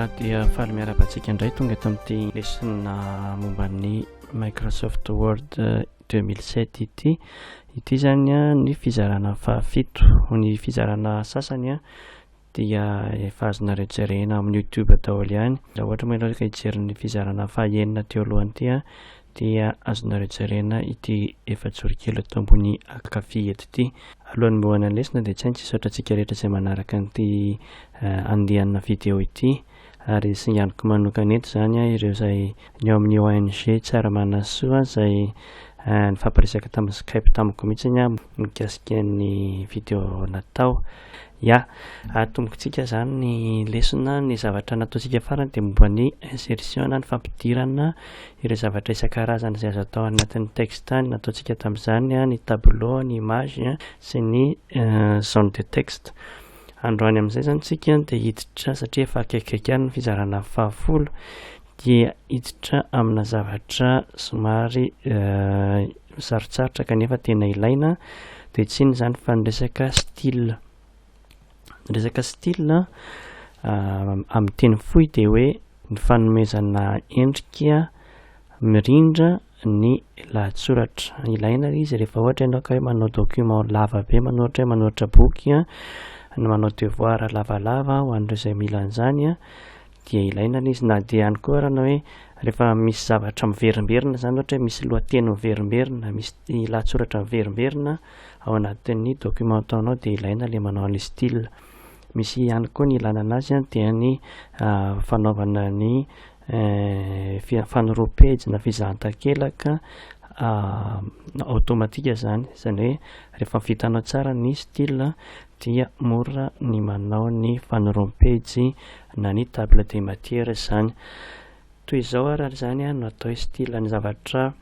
dia faly miarabantsika indray tonga eto amin'ity lesona momban'ny Microsoft Word 2007 ity zany a ny fizarana fahafito. Ny fizarana sasany a dia efa azonareo jerena amin'ny YouTube daholo ihany. Raha ohatra moa ianao ka hijery ny fizarana fahaenina teo alohany ity a dia azonareo jerena ity efajoro kely eto ambony ankavia eto ity. Alohan'ny moana lesona dia tsy tsisy ohatratsika rehetra izay manaraka an'ity andihanana video ity, ary sy ianiko manokana eto zany a ireo izay ny ao amin'ny ONG tsara manasoa izay nifampiresaka tamin'ny Skype tamiko mihitsy a mikasika ny video natao. Tombontsika zany ny lesona, ny zavatra nataontsika farany dia momba ny insertion na ny fampidirana ireo zavatra isan-karazany izay azo atao anatin'ny texte. Ny nataontsika tamin'izany ny tableau, ny image sy ny zone de texte. Androany amin'izay zany tsika dia hiditra satria efa akaikikaiky any ny fizarana 10 dia hiditra amina zavatra somary sarotsarotra kanefa tena ilaina, dia tsy iny zany fa ny resaka style. Resaka style amin'ny teny fohy dia hoe ny fanomezana endrika mirindra ny lahatsoratra. Ilaina izy rehefa ohatra ianao ka hoe manao document lava be, manoratra boky manao devoir lavalava ho an'ireo izay mila an'izany dia ilaina izy. Na dia ihany koa raha hoe rehefa misy zavatra miverimberina zany, ohatra hoe misy lohateny miverimberina, misy lahatsoratra miverimberina ao anatin'ny document ataonao dia ilaina ilay manao an'ilay style. Misy ihany koa ny ilana anazy dia ny fanaovana ny fanoroam-pejy na fizahanta-kelaka automatika zany hoe rehefa vitanao tsara ny style dia mora ny manao ny fanoroam-pejy na ny table de matière zany. Toy izao raha zany no atao style. Ny zavatra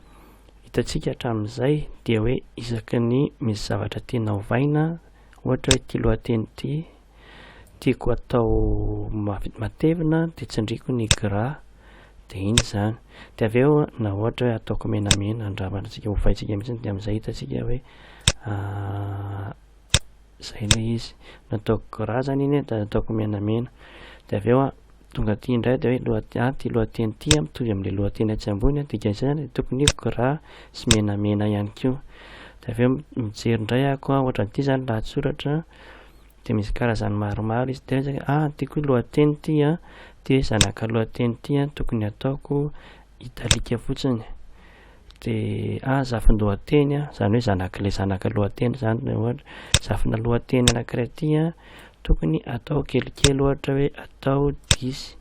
hitantsika hatramin'izay dia hoe isaky ny misy zavatra tiana hovaina, ohatra hoe ity lohateny ity tiako atao matevina dia tsindriko ny gras, dia iny zany. Dia avy eo na ohatra hoe ataoko menamena, andramantsika hovaintsika mihitsy dia amin'izay hitantsika hoe izay ilay izy. Nataoko gras zany iny dia ataoko menamena. Dia avy eo tonga aty indray dia hoe ity lohateny ity mitovy amin'ilay lohateny atsy ambony dia izany tokony gras sy menamena ihany koa. Dia avy eo mijery indray ako ohatra ity zany lahatsoratra dia misy karazany maromaro izy dia tiako lohateny ity dia zanaka lohateny ity tokony ataoko italika fotsiny. Dia zafin-dohateny zany hoe zanak'ilay zanaka lohateny zany, ohatra zafina lohateny anankiray ity tokony atao kelikely, ohatra hoe atao 10.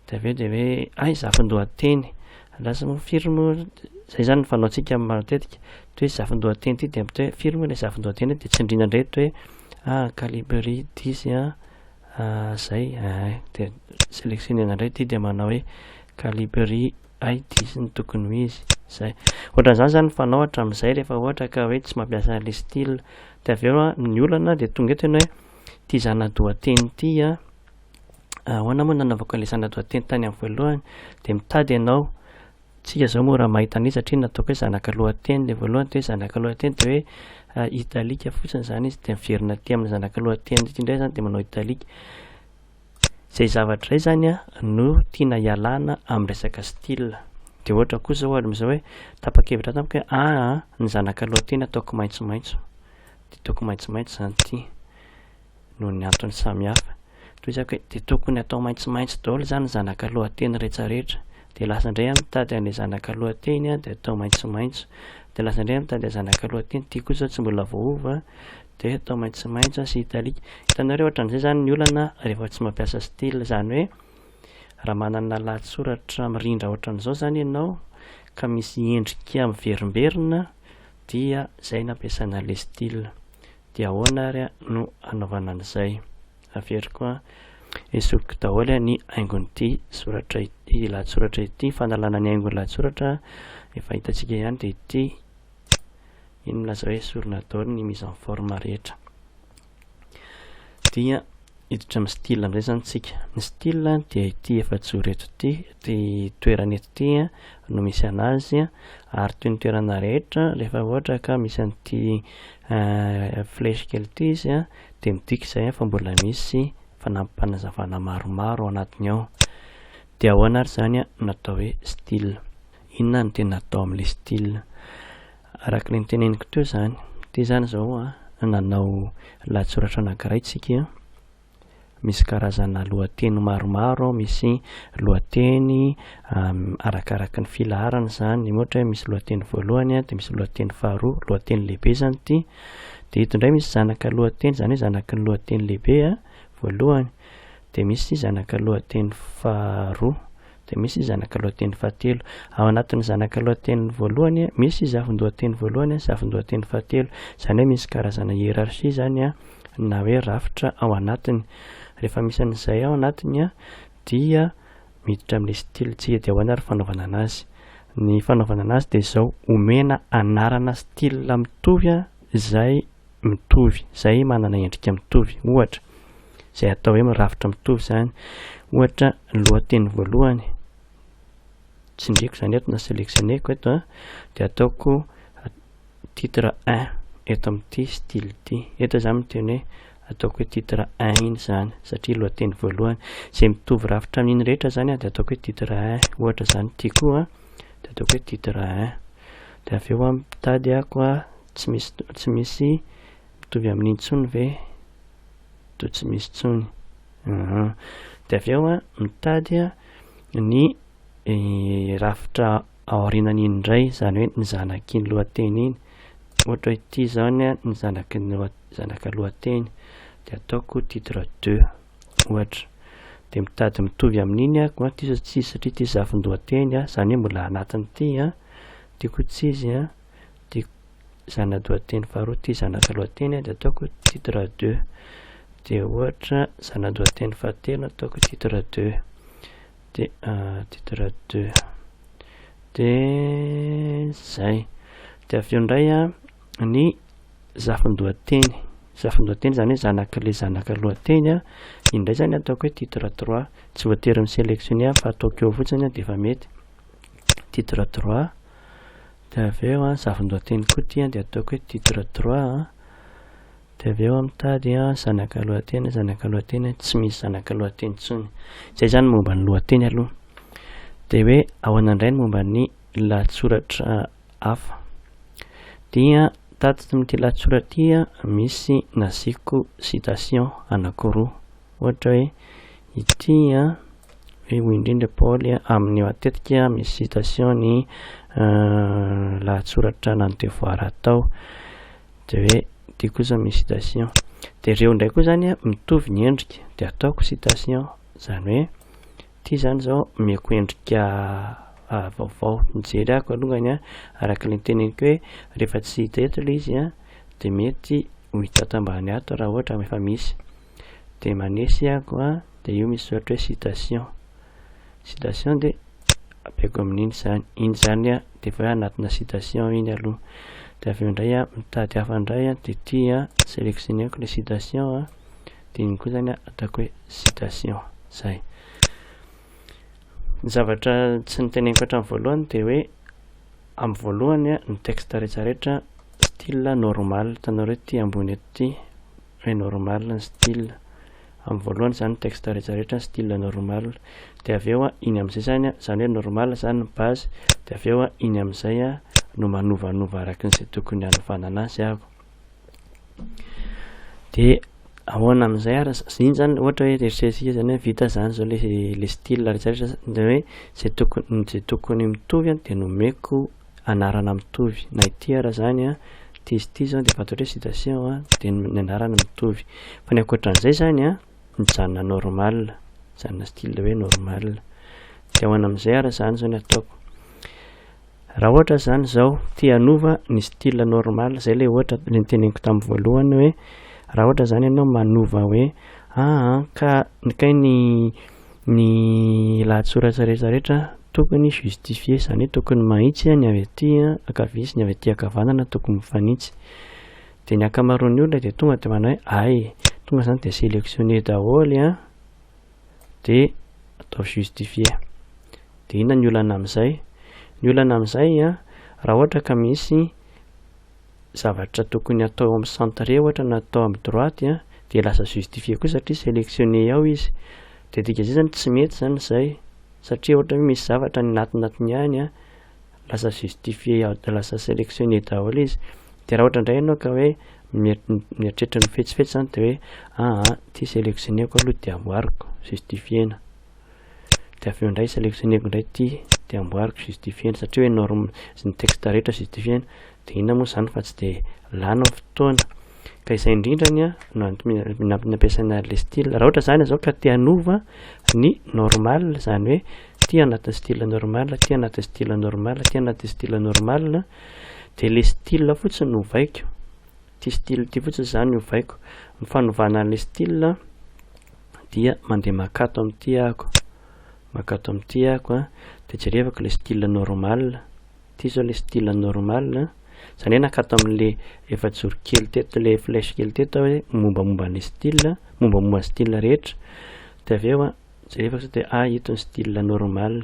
Dia avy eo dia hoe zafin-dohateny lasa firme. Izay zany fanaontsika matetika hoe zafin-dohateny ity dia hoe firme ilay zafin-dohateny dia tsindriana indray hoe calibri 10 zay dia sélectionnena indray ity dia manao hoe calibri 10 ny tokony ho izy zay. Ohatran'izany zany fanao hatramin'izay rehefa ohatra ka hoe tsy mampiasa ilay style. Dia avy eo ny olana dia tonga eto hoe ity zana-dohateny ity ahoana moa nanaovako ilay zana-dohateny tany amin'ny voalohany, dia mitady ianao. Tsika zao moa raha mahita an'izy satria nataoko hoe zanaka lohateny ilay voalohany, dia hoe zanaka lohateny dia hoe italika fotsiny zany izy, dia miverina aty amin'ny zanaka lohateny ity indray zany dia manao italika. Izay zavatra izay zany no tiana ialana amin'ny resaka style. Dia ohatra kosa amin'izao hoe tapa-kevitra tamiko hoe ny zanaka lohateny ataoko maitsomaitso, dia ataoko maitsomaitso zany ity noho ny antony samihafa. Toy izako hoe dia tokony atao maitsomaitso daholo zany zanaka lohateny rehetrarehetra. Dia lasa indray mitady an'ilay zanaka lohateny dia atao maitsomaitso. Dia lasa indray mitady zanaka lohateny ity kosa tsy mbola voaova dia atao maitsomaitso sy italika. Hitanareo ohatran'izay zany ny olana rehefa tsy mampiasa style. Zany hoe raha manana lahatsoratra mirindra ohatran'izao zany ianao ka misy endrika miverimberina dia izay nampiasana ilay style. Dia ahoana ary no anaovana an'izay. Averiko esoriko daholo ny haingon'ity soratra ity, lahatsoratra ity, fanalana ny haingon'ny lahatsoratra efa hitantsika ihany. Dia ity iny milaza hoe esorina daholo ny mise en forme rehetra. Dia hiditra amin'ny style amin'izay zany tsika. Ny style dia ity efajoro eto ity toerana eto ity no misy anazy, ary toy ny toerana rehetra rehefa ohatra ka misy an'ity flèche kely ity izy dia midika izay fa mbola misy fanampanazavana maromaro ao anatiny ao. Dia ahoana ary zany natao hoe style. Inona no tena atao amin'ilay style? Araka ilay teneniko teo zany, ty zany zao nanao lahatsoratra anankiray tsika. Misy karazana lohateny maromaro, misy lohateny arakaraka ny filaharana zany. Ohatra hoe misy lohateny voalohany dia misy lohateny faharoa, lohateny lehibe zany ity. Dia eto indray misy zanaka lohateny, zany hoe zanaky ny lohateny lehibe voalohany. Dia misy zanaka lohateny faharoa, dia misy zanaka lohateny fahatelo. Ao anatin'ny zanaka lohateny voalohany misy zafin-dohateny voalohany, zafin-dohateny fahatelo. Zany hoe misy karazana hierarchie zany na hoe rafitra ao anatiny. Rehefa misy an'izay ao anatiny dia miditra amin'ilay style tsika. Dia ahoana ary fanaovana anazy? Ny fanaovana anazy dia izao: omena anarana style mitovy izay mitovy, izay manana endrika mitovy. Ohatra, izay atao hoe mirafitra mitovy zany. Ohatra, lohateny voalohany, tsindriko zany eto na sélectionneko eto dia ataoko titre 1 eto amin'ity style ity. Eto zany miteny hoe ataoko hoe titre 1 iny zany, satria lohateny voalohany izay mitovy rafitra amin'iny rehetra zany dia ataoko hoe titre 1. Ohatra zany ity koa dia ataoko hoe titre 1. Dia avy eo mitady ako tsy misy mitovy amin'iny intsony ve? To tsy misy intsony. Dia avy eo mitady ny rafitra aorianan'iny indray, zany hoe ny zanaky ny lohateny iny. Ohatra hoe ity zany ny zanaka lohateny dia ataoko titre 2 ohatra. Dia mitady mitovy amin'iny ako ty satria ty zafin-dohateny zany hoe mbola anatin'ity ty koa tsy izy ty zana-dohateny faharoa, ty zanaka lohateny dia ataoko titre 2. Dia ohatra zana-dohateny fahatelo ataoko titre 2. Dia titre 2. Dia zay. Dia avy eo indray ny zafin-dohateny. Zafin-dohateny zany hoe zanak'ilay zanaka lohateny indray zany ataoko hoe titre 3. Tsy voatery misélectionner fa ataoko eo fotsiny dia efa mety. Titre 3. Dia avy eo zafin-dohateny koa ity dia ataoko hoe titre 3. Dia avy eo mitady zanaka lohateny tsy misy zanaka lohateny intsony. Izay zany momba ny lohateny aloha. Dia hoe ahoana indray ny momba ny lahatsoratra hafa? Dia tato amin'ity lahatsoratra ity misy nasiko citation anankiroa. Ohatra hoe ity hoe hoy indrindra Paoly amin'ny matetika misy citation ny lahatsoratra nany devoir atao. Dia hoe ity kosa misy citation. Dia ireo indray koa zany mitovy ny endrika dia ataoko citation. Zany hoe ity zany zao meko endrika vaovao. Mijery ako alongany araka ilay teneniko hoe rehefa tsy hita eto ilay izy dia mety ho hita tambany ato raha ohatra efa misy. Dia manesy ako dia io misy ohatra hoe citation. Citation dia apeko amin'iny zany. Iny zany dia efa hoe anatina citation iny aloha. Dia avy eo indray mitady hafa indray dia ity sélectionneko ilay citation dia iny koa zany ataoko hoe citation. Zay. Ny zavatra tsy niteneniko hatramin'ny voalohany dia hoe amin'ny voalohany ny texte rehetrarehetra style normal. Hitanareo ety ambony ety hoe normal ny style. Amin'ny voalohany zany texte rehetrarehetra style normal. Dia avy eo iny amin'izay zany hoe normal zany ny base. Dia avy eo iny amin'izay no manovanova araka n'izay tokony hanovana azy ako. Dia ahoana amin'izay ary iny zany ohatra hoe eritreretintsika zany hoe vita zany zao le style rehetrarehetra dia hoe izay tokony mitovy dia nomeko anarana mitovy. Na ity ara zany ity izy ity zao dia fantatra hoe citation dia ny anarana mitovy. Fa ny ankoatran'izay zany mijanona normal, mijanona style hoe normal. Dia ahoana amin'izay ara zany zao ny ataoko? Raha ohatra zany zao tia hanova ny style normal, zay ilay ohatra ilay niteneniko tamin'ny voalohany hoe raha ohatra zany ianao manova hoe ka ny lahatsoratra rehetrarehetra tokony justifier, zany hoe tokony mahitsy ny avy aty ankavia sy ny avy aty ankavanana tokony mifanitsy. Dia ny ankamaroan'ny olona dia tonga dia manao hoe tonga zany dia sélectionner daholo dia atao justifier. Dia inona ny olana amin'izay? Ny olana amin'izay raha ohatra ka misy zavatra tokony atao amin'ny centre ohatra na atao amin'ny droite de lasa justifié koa satria sélectionné ao izy de dikazay zany tsy mety zany zay satria ohatra hoe misy zavatra ny natinatiny ihany lasa justifié ao de lasa sélectionné daholo izy de raha ohatra indray ianao ka hoe mieritreritra ny fetsifetsy zany de hoe ty sélectionnéko aloha de amboariko justifiena de aveo indray sélectionnéko indray ty de amboariko justifiena satria hoe ny texte rehetra justifiena de inona moa zany fa tsy de lana fotoana ka izay indrindrany nampiasaina le style raha ohatra zany zao ka te hanova ny normal zany hoe ty anatin'ny style normal ty anatin'ny style normal ty anatin'ny style normal de le style fotsiny no ovaiko ty style ty fotsiny zany no ovaiko ny fanovana an'le style dia mandeha makato amin'ty ahako de jerevako le style normal ty zao le style normal zany hoe nakato amin'le efajoro kely teto le flèche kely teto hoe mombamomba ny style mombamomba ny style rehetra de aveo jerevako de ito ny style normal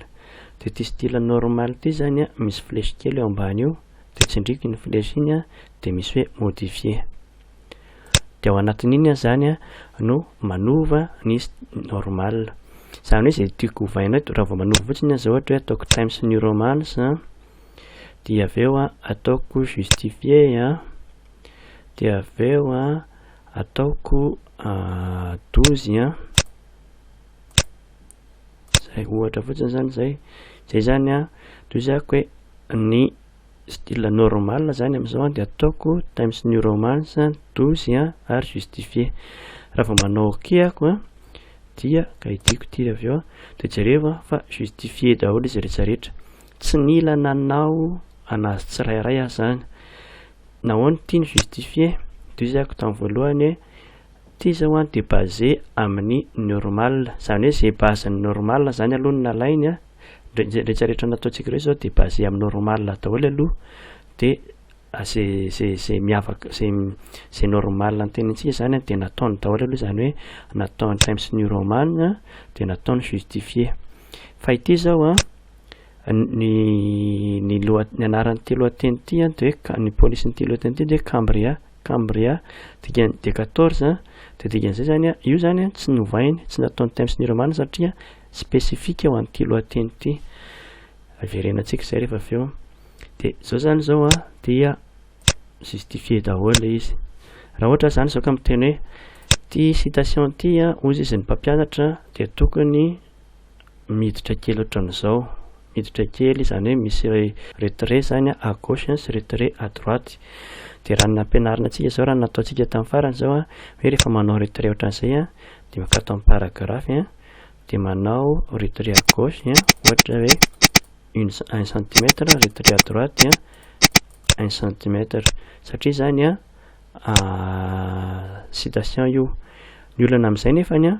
de ty style normal ty zany misy flèche kely eo ambany eo de tsindriky ny flèche iny de misy hoe modifier de ao anatin'iny zany no manova ny normal zany hoe zay tiako ovaina raha vao manova fotsiny zao ohatra hoe ataoko Times New Roman de aveo ataoko justifié de aveo ataoko 12 zay ohatra fotsiny zany zay zany toizako hoe ny style normal zany am'izao de ataoko Times New Roman 12 ary justifié raha vao manao ok ako dia ka idiko ty aveo de jereo fa justifié daholo izy rehetrarehetra tsy mila nanao anazy tsirairay zany nahoana tiany justifié toizako tamin'ny voalohany ty zao de basé amin'ny normal zany hoe zay base ny normal zany aloha ny nalainy rehetrarehetra nataontsika reo zao de basé amin'ny normal daholo aloha de zay miavaka zay normal antenantsika zany de nataony daholo aloha zany hoe nataony Times New Roman de nataony justifié fa ity zao ny anaran'ity lohateny ty de hoe ny police-n'ity lohateny ty de Cambria de 14 de dikan'izay zany io zany tsy novainy tsy nataony Times New Roman satria spécifique ao an'ity lohateny ty averenantsika zay rehefa aveo de zao zany zao dia justifié daholo izy raha ohatra zany zao ka miteny hoe ty citation ty ozy izy ny mpampianatra de tokony miditra kely ohatran'izao miditra kely zany hoe misy retrait zany à gauche sy retrait à droite de raha nampianarina antsika zao raha nataontsika tamin'ny farany zao hoe rehefa manao retrait ohatran'izay de makato amin'ny paragraphe de manao retrait à gauche ohatra hoe 1 cm retrait à droite 1 cm satria zany citation io ny olana amin'izay nefany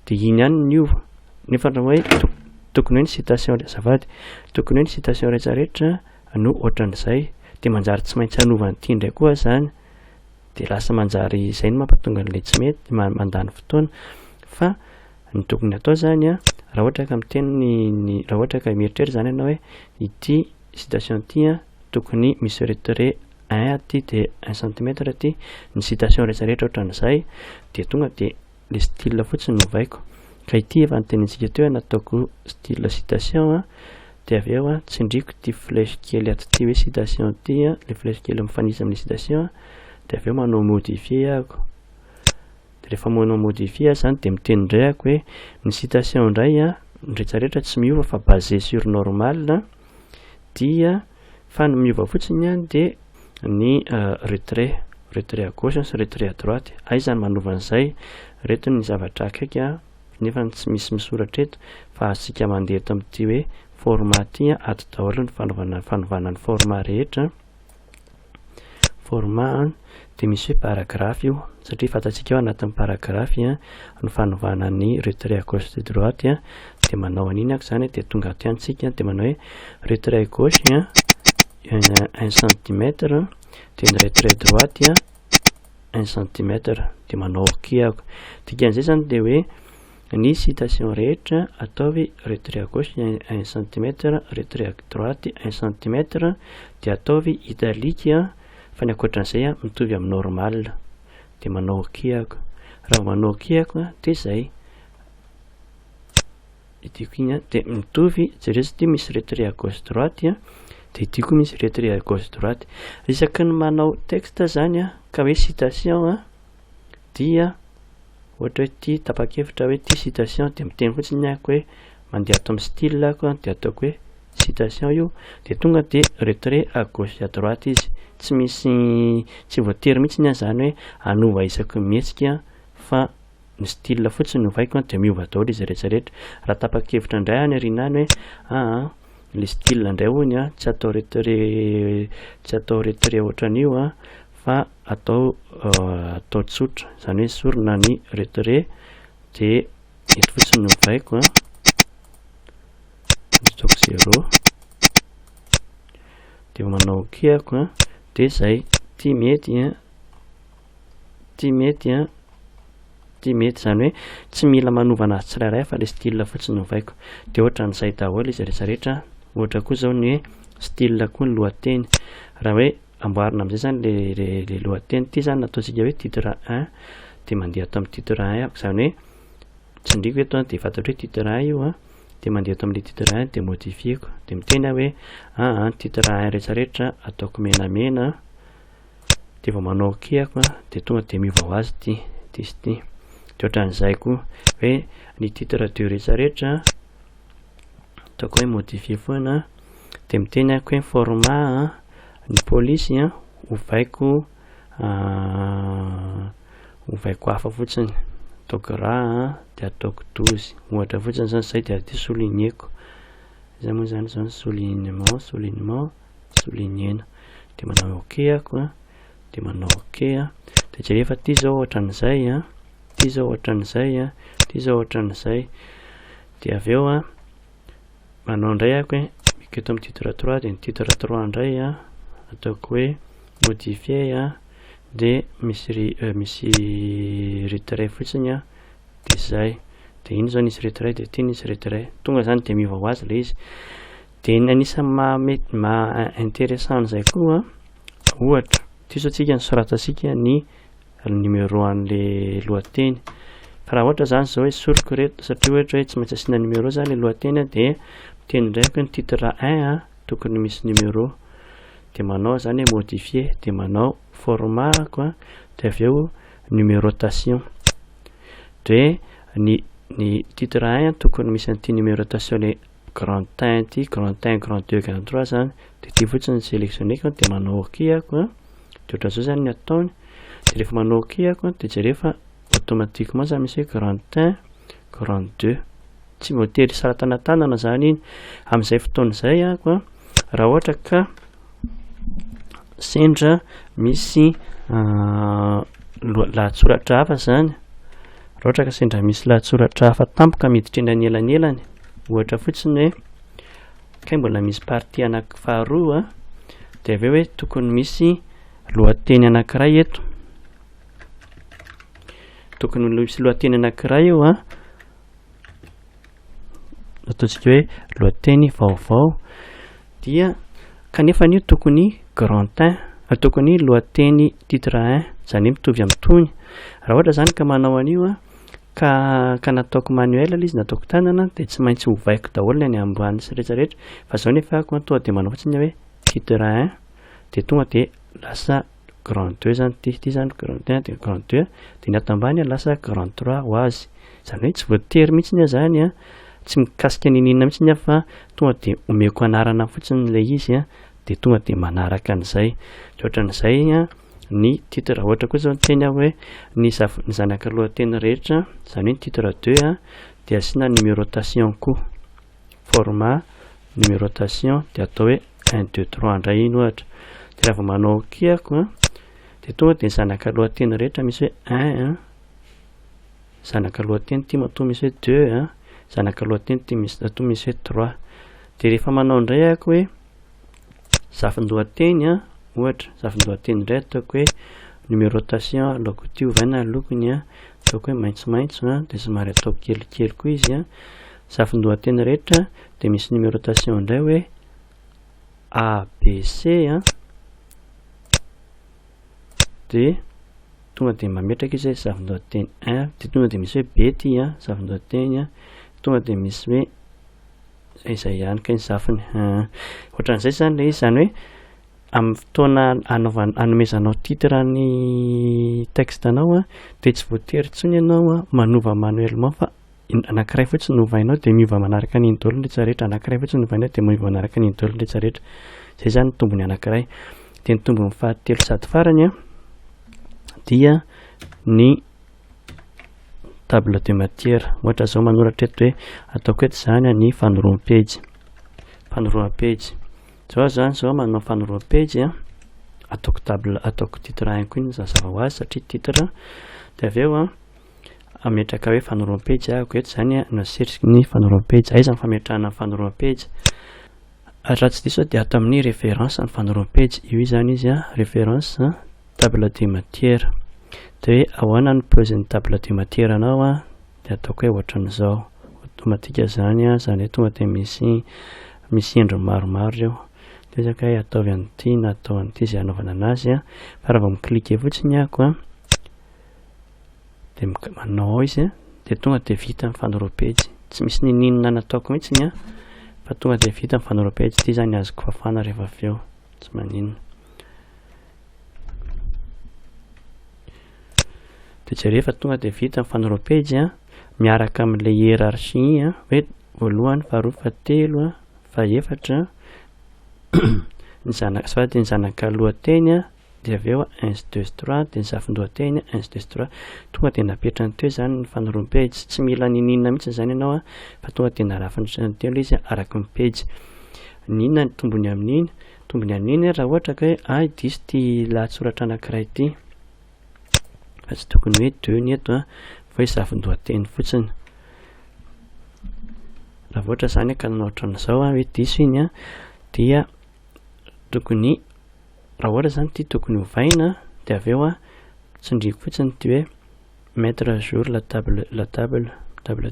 de iny ihany niova nefa hoe tokony hoe ny citation azafady tokony hoe ny citation rehetrarehetra no ohatran'izay de manjary tsy maintsy hanovany ity ndray koa zany de lasa manjary izay no mampatonga an'ilay tsy mety mandany fotoana fa ny tokony atao zany raha ohatra ka miteny raha ohatra ka mieritreritra zany ianao hoe ity citation ty tokony misy retrait 1 ty de 1 cm ty ny citation rehetrarehetra ohatran'izay de tonga de le style fotsiny novaiko ka ity efa nytenintsika teo nataoko style citation de aveo tsindriko ty flèche kely ato ty hoe citation ty le flèche kely mifanisa amin'ny citation de aveo manao modifier ako de rehefa manao modifier zany de miteny indray ako hoe ny citation indray rehetrarehetra tsy miova fa basé sur normal dia fa ny miova fotsiny de ny retrait à gauche sy retrait à droite zany manova an'izay reto ny zavatra akaiky nefa tsy misy misoratra eto fa asika mandeha eto amin'ity hoe format ty ato daholo ny fanovana ny format rehetra format de misy hoe paragraphe io satria fantatsika eo anatin'ny paragraphe ny fanovana ny retrait à gauche de droite de manao an'iny ako zany de tonga ato antsika de manao hoe retrait à gauche 1 cm de ny retrait droite 1 cm de manao ok ako dikan'izay zany de hoe ny citation rehetra ataovy retrait à gauche 1 cm retrait à droite 1 cm de ataovy italique fa ny ankoatran'izay mitovy amin'ny normal de manao ok ako raha manao kiako dia zay itiako iny dia mitovy jereo sy ity misy retrait à gauche droite dia ity koa misy retrait à gauche droite. Isaky ny manao texte zany ka hoe citation dia ohatra hoe ity tapa-kevitra hoe ity citation dia miteny fotsiny ako hoe mandeha ato amin'ny style ako dia ataoko hoe citation io dia tonga dia retrait à gauche à droite izy, tsy voatery mihitsy zany hoe anova isaky mihetsika fa ny style fotsiny novaiko dia miova daholo izy rehetrarehetra. Raha tapa-kevitra indray any arinany hoe le style indray hoy tsy atao retrait ohatran'io fa atao tsotra, zany hoe sorona ny retrait dia eto fotsiny novaiko ataoko 0 dia manao kiako dia zay ty mety zany hoe tsy mila manovana azy tsirairay fa le style fotsiny novaiko dia ohatran'izay daholo izy rehetrarehetra. Ohatra koa zao ny hoe style koa ny lohateny, raha hoe amboarina amin'izay zany le lohateny ity zany nataontsika hoe titre 1 dia mandeha ato amin'ny titre 1 zany hoe tsy ndriko eto dia fantatro hoe titre 1 io dia mandeha ato amin'ilay titre 1 dia modifieko dia miteny hoe titre 1 rehetrarehetra ataoko menamena dia vao manao kiako dia tonga dia miova ho azy ity sy ity. Dia ohatran'izay koa hoe ny titre 2 rehetrarehetra ataoko hoe modifie foana dia miteny ako hoe format ny police ovaiko hafa fotsiny, ataoko raha dia ataoko 12 ohatra fotsiny zany zay dia ty souligneeko zay moa zany zany soulignement dia manao ok ako dia manao ok dia jerefa ty zao ohatran'izay ty zao ohatran'izay dia avy eo manao indray ako hoe miketo amin'ny titre 3 dia ny titre 3 indray ataoko hoe modifier dia misy retrait fotsiny dia zay dia iny zao nisy retrait dia ity nisy retrait, tonga zany dia miova ho azy le izy. Dia ny anisany intéressant zay koa ohatra ty zao tsika nisoratasika ny numéro an'le lohateny fa raha ohatra zany zao hoe soriko reto satria ohatra hoe tsy maintsy asiana numéro zany le lohateny dia miteny indraiky ny titre 1 tokony misy numéro dia manao zany hoe modifier dia manao format dia avy eo numérotation dia ny titre 1 tokony misy an'ity numérotation le grand 1 ty grand 1 grand 2 grand 3 zany dia ty fotsiny sélectionneko dia manao ok ako dia ohatran'izao zany ny ataony dia rehefa manao ok ako dia jerefa automatiquement zany misy hoe grand 1 grand 2 tsy voatery saratanatànana zany iny amin'izay fotoan'izay ako raha ohatra ka sendra misy lahatsoratra hafa zany, raha ohatra ka sendra misy lahatsoratra hafa tampoka miditra eny anelany ohatra fotsiny hoe kay mbola misy partie faharoa dia avy eo hoe tokony misy lohateny anankiray eto, tokony misy lohateny anankiray eo ataontsika hoe lohateny vaovao dia kanefa io tokony grand 1 tokony lohateny titre 1 zany mitovy amin'ny tony. Raha ohatra zany ka manao an'io ka nataoko manuel izy nataoko tanana dia tsy maintsy hovaiko daholo ny ambany sy rehetrarehetra fa zao nefa ako tonga dia manao fotsiny hoe titre 1 dia tonga dia lasa grand 2 zany ty zany grand 1 dia grand 2 dia ny ato ambany lasa grand 3 ho azy, zany hoe tsy voatery mihitsy zany tsy mikasika ninina mihitsy fa tonga dia omeko anarana fotsiny le izy dia tonga dia manaraka an'izay. Ohatran'izay ny titre raha ohatra koa zao teny aho hoe ny zanaka lohateny rehetra zany hoe ny titre 2 dia asiana numérotation koa format numérotation dia atao hoe 1 2 3 indray iny ohatra dia raha vao manao ok ako dia tonga dia ny zanaka lohateny rehetra misy hoe 1 zanaka lohateny ty matoa misy hoe 2 zanaka lohateny ty matoa misy hoe 3 dia rehefa manao indray ako hoe zafin-dohateny ohatra zafin-dohateny indray ataoko hoe numérotation aloako ty ovaina lokony ataoko hoe maitsomaitso dia somary ataoko kelikely koa izy zafin-dohateny rehetra dia misy numérotation indray hoe ABC dia tonga de mametraka izy zavin-dohateny 1 de tonga de misy hoe bety zavin-dohateny tonga de misy hoe izay ihany ka ny zafiny ohatran'izay zany le izy zany hoe amin'ny fotoana anomezanao titre ny texte anao de tsy voatery tsony ianao manova manuellement fa anankiray fotsiny novainao de miova manaraka an'iny daholo ny rehetra rehetra anankiray fotsiny novainao de miova manaraka an'iny daholo ny rehetra rehetra zay zany ny tombony anankiray de ny tombony fahatelo sady farany dia ny table de matière ohatra zao manoratra eto hoe ataoko eto zany ny fanoroam-pejy zao zany zao manao fanoroam-pejy ataoko table ataoko titre 1 koa iny mazava ho azy satria titre de avy eo ametraka hoe fanoroam-pejy ako eto zany nasetriky ny fanoroam-pejy aiza ny fametrahana ny fanoroam-pejy raha tsy diso de ato amin'ny référence ny fanoroam-pejy io zany izy référence table de matière de ahoana ny paozin'ny table de matière anao de ataoko hoe ohatran'izao automatika zany zany hoe tonga de misy endriny maromaro eo de zaka hoe ataovy an'ity na atao an'ity zay anaovana anazy fa raha vao miklique fotsiny ako de manao ao izy de tonga de vita ny fanoroam-pejy tsy misy ninina nataoko mihitsiny fa tonga de vita ny fanoroam-pejy ity zany azoko fafana rehefa avy eo tsy maninona de jereo fa tonga de vita ny fanoroam-pejy miaraka amin'le hiérarchie hoe voalohany faharoa fahatelo fahaefatra sady ny zanaka lohateny de avy eo 1 2 3 de ny zafin-dohateny 1 2 3 tonga de napetrany teo zany ny fanoroam-pejy tsy mila ninina mihitsy zany ianao fa tonga de narafiny telo izy araky ny pejy ninona ny tombony amin'iny raha ohatra ka hoe diso ty lahatsoratra anankiray ity fa tsy tokony hoe 2 ny eto fa hoe zafin-dohateny fotsiny raha ohatra zany ka nanao ohatran'izao hoe diso iny dia tokony raha ohatra zany ty tokony hovaina de avy eo tsindriako fotsiny ty hoe mettre à jour la table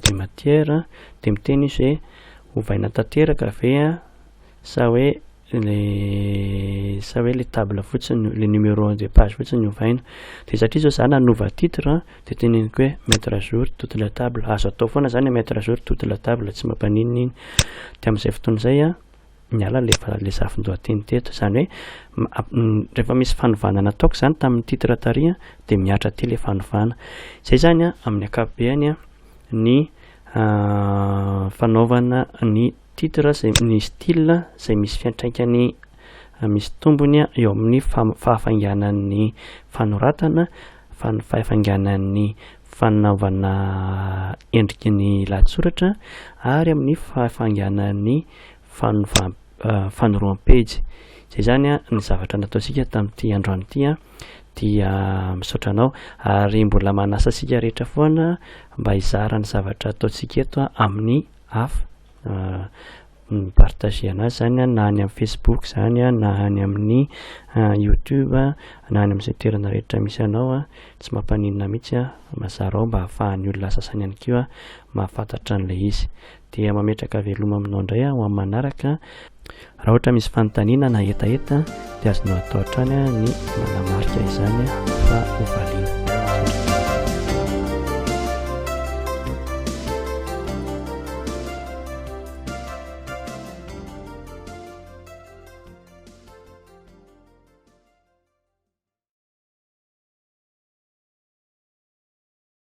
de matière de miteny izy hoe hovaina tanteraka ve sa hoe le table fotsiny le numéro de page fotsiny hovaina de satria zao zany nanova titre de teneniko hoe mettre à jour toute la table azo atao foana zany mettre à jour toute la table tsy mampaninina iny de amin'izay fotoana zay miala le zafin-dohateny teto zany hoe rehefa misy fanovana nataoko zany tamin'ny titre tary de miatra ty le fanovana zay zany amin'ny akapobeany ny fanaovana ny titre zay ny style zay misy fiantraikany misy tombony eo amin'ny fahafanganan'ny fanoratana fahafanganan'ny fanaovana endriky ny lahatsoratra ary amin'ny fahafanganan'ny fanoroam-pejy zay zany ny zavatra nataosika tamin'ity androany ity dia misaotra anao ary mbola manasa asika rehetra foana mba hizarany zavatra ataotsika eto amin'ny hafa mipartage anazy zany na any amin'ny Facebook zany na any amin'ny YouTube na any amin'izay toerana rehetra misy anao tsy mampaninona mihitsy mazara ao mba hahafahan'ny olona sasany ihany koa mahafantatra an'ilay izy dia mametraka veloma aminao indray ho amin'ny manaraka raha ohatra misy fanontaniana na hetaheta dia azonao atao hatrany ny manamarika izany fa ho valiana